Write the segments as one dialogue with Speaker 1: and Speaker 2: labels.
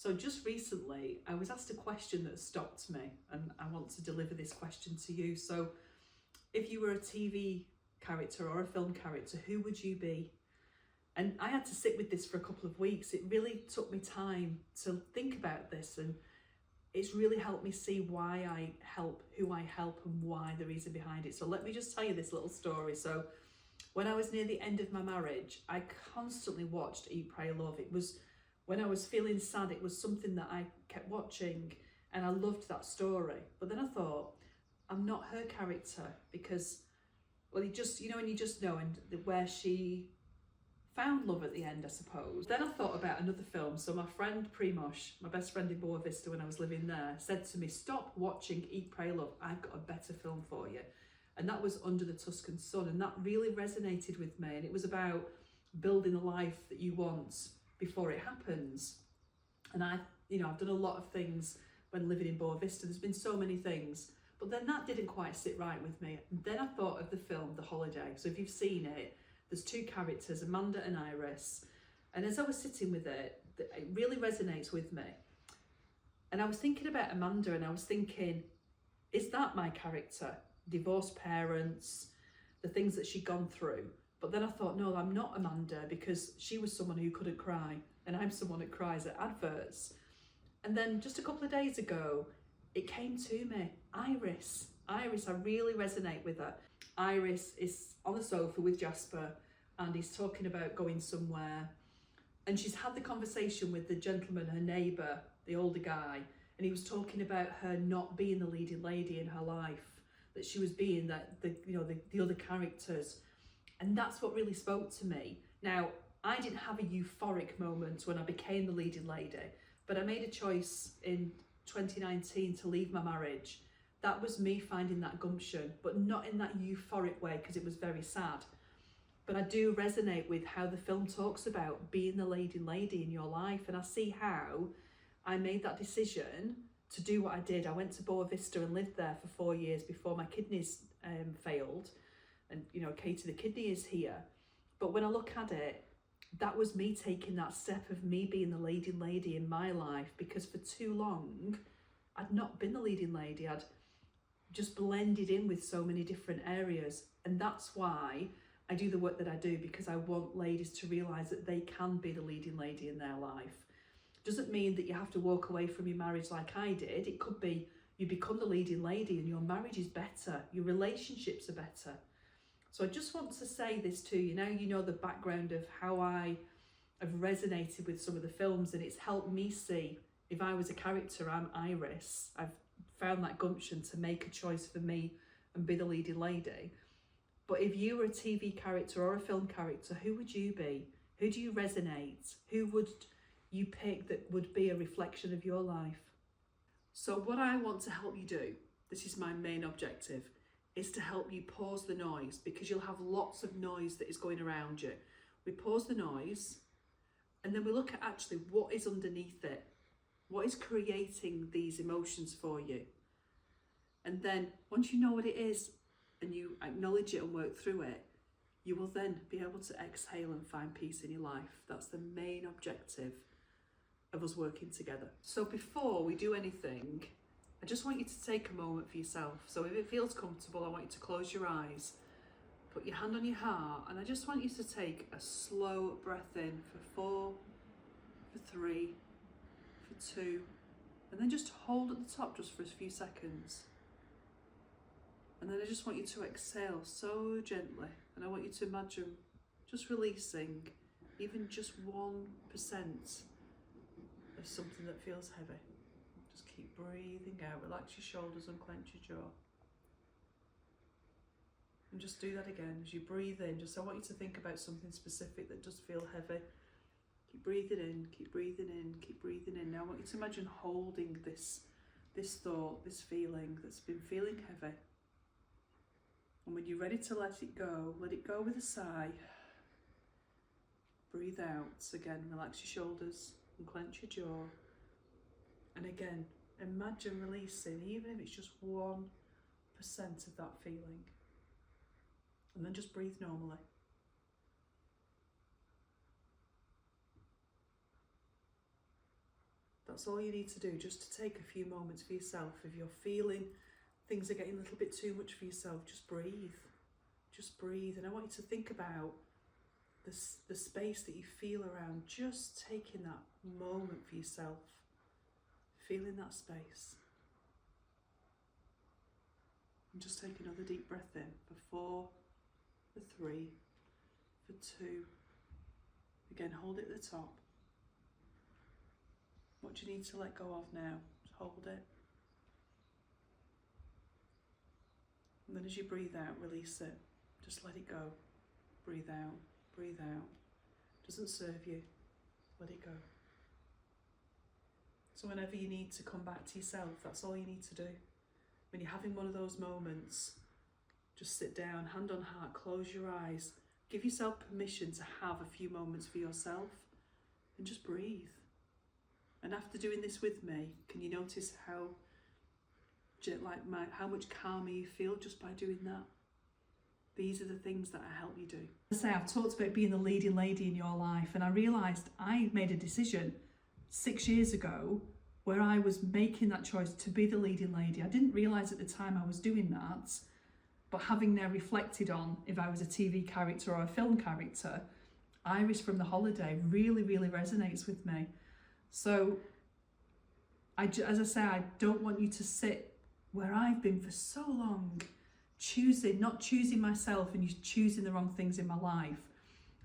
Speaker 1: So just recently, I was asked a question that stopped me, and I want to deliver this question to you. So if you were a TV character or a film character, who would you be? And I had to sit with this for a couple of weeks. It really took me time to think about this, and it's really helped me see why I help, who I help, and why, the reason behind it. So let me just tell you this little story. So when I was near the end of my marriage, I constantly watched Eat, Pray, Love. It was, when I was feeling sad, it was something that I kept watching, and I loved that story. But then I thought, I'm not her character, because, well, you just, you know, and you just know, and where she found love at the end, I suppose. Then I thought about another film. So my friend Primosh, my best friend in Boa Vista when I was living there, said to me, stop watching Eat, Pray, Love. I've got a better film for you. And that was Under the Tuscan Sun. And that really resonated with me. And it was about building the life that you want before it happens. And I've done a lot of things when living in Boa Vista. There's been so many things. But then that didn't quite sit right with me. And then I thought of the film The Holiday. So if you've seen it, there's two characters, Amanda and Iris. And as I was sitting with it, it really resonates with me. And I was thinking about Amanda, and I was thinking, is that my character? Divorced parents, the things that she'd gone through. But then I thought, no, I'm not Amanda, because she was someone who couldn't cry, and I'm someone who cries at adverts. And then just a couple of days ago, it came to me, Iris, I really resonate with her. Iris is on the sofa with Jasper, and he's talking about going somewhere, and she's had the conversation with the gentleman, her neighbour, the older guy, and he was talking about her not being the leading lady in her life, that she was being the other characters. And that's what really spoke to me. Now, I didn't have a euphoric moment when I became the leading lady, but I made a choice in 2019 to leave my marriage. That was me finding that gumption, but not in that euphoric way, because it was very sad. But I do resonate with how the film talks about being the leading lady in your life. And I see how I made that decision to do what I did. I went to Boa Vista and lived there for 4 years before my kidneys failed. And, you know, Katie, the kidney is here. But when I look at it, that was me taking that step of me being the leading lady in my life, because for too long, I'd not been the leading lady. I'd just blended in with so many different areas. And that's why I do the work that I do, because I want ladies to realise that they can be the leading lady in their life. Doesn't mean that you have to walk away from your marriage like I did. It could be you become the leading lady and your marriage is better, your relationships are better. So I just want to say this to you. Now you know the background of how I have resonated with some of the films, and it's helped me see, if I was a character, I'm Iris. I've found that gumption to make a choice for me and be the leading lady. But if you were a TV character or a film character, who would you be? Who do you resonate? Who would you pick that would be a reflection of your life? So what I want to help you do, this is my main objective, is to help you pause the noise, because you'll have lots of noise that is going around you. We pause the noise, and then we look at actually what is underneath it. What is creating these emotions for you? And then once you know what it is and you acknowledge it and work through it, you will then be able to exhale and find peace in your life. That's the main objective of us working together. So before we do anything, I just want you to take a moment for yourself. So if it feels comfortable, I want you to close your eyes, put your hand on your heart, and I just want you to take a slow breath in for 4, for 3, for 2, and then just hold at the top just for a few seconds. And then I just want you to exhale so gently, and I want you to imagine just releasing even just 1% of something that feels heavy. Just keep breathing out, relax your shoulders, unclench your jaw. And just do that again. As you breathe in, I want you to think about something specific that does feel heavy. Keep breathing in, keep breathing in, keep breathing in. Now I want you to imagine holding this thought, this feeling that's been feeling heavy. And when you're ready to let it go with a sigh. Breathe out. Again, relax your shoulders and clench your jaw. And again, imagine releasing, even if it's just 1% of that feeling. And then just breathe normally. That's all you need to do, just to take a few moments for yourself. If you're feeling things are getting a little bit too much for yourself, just breathe. Just breathe. And I want you to think about the space that you feel around, just taking that moment for yourself, feeling that space. And just take another deep breath in for 4, for 3, for 2. Again, hold it at the top. What do you need to let go of now? Just hold it. And then as you breathe out, release it. Just let it go. Breathe out, breathe out. Doesn't serve you, let it go. So whenever you need to come back to yourself, that's all you need to do. When you're having one of those moments, just sit down, hand on heart, close your eyes. Give yourself permission to have a few moments for yourself and just breathe. And after doing this with me, can you notice how much calmer you feel just by doing that? These are the things that I help you do. As I say, I've talked about being the leading lady in your life, and I realised I made a decision 6 years ago where I was making that choice to be the leading lady. I didn't realise at the time I was doing that, but having now reflected on if I was a TV character or a film character, Iris from The Holiday really, really resonates with me. So, as I say, I don't want you to sit where I've been for so long, not choosing myself and choosing the wrong things in my life.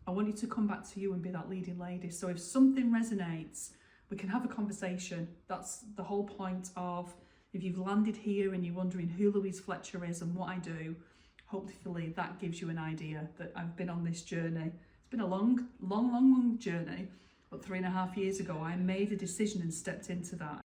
Speaker 1: I want you to come back to you and be that leading lady. So if something resonates, we can have a conversation. That's the whole point of, if you've landed here and you're wondering who Louise Fletcher is and what I do, hopefully that gives you an idea that I've been on this journey. It's been a long journey, but 3.5 years ago, I made a decision and stepped into that.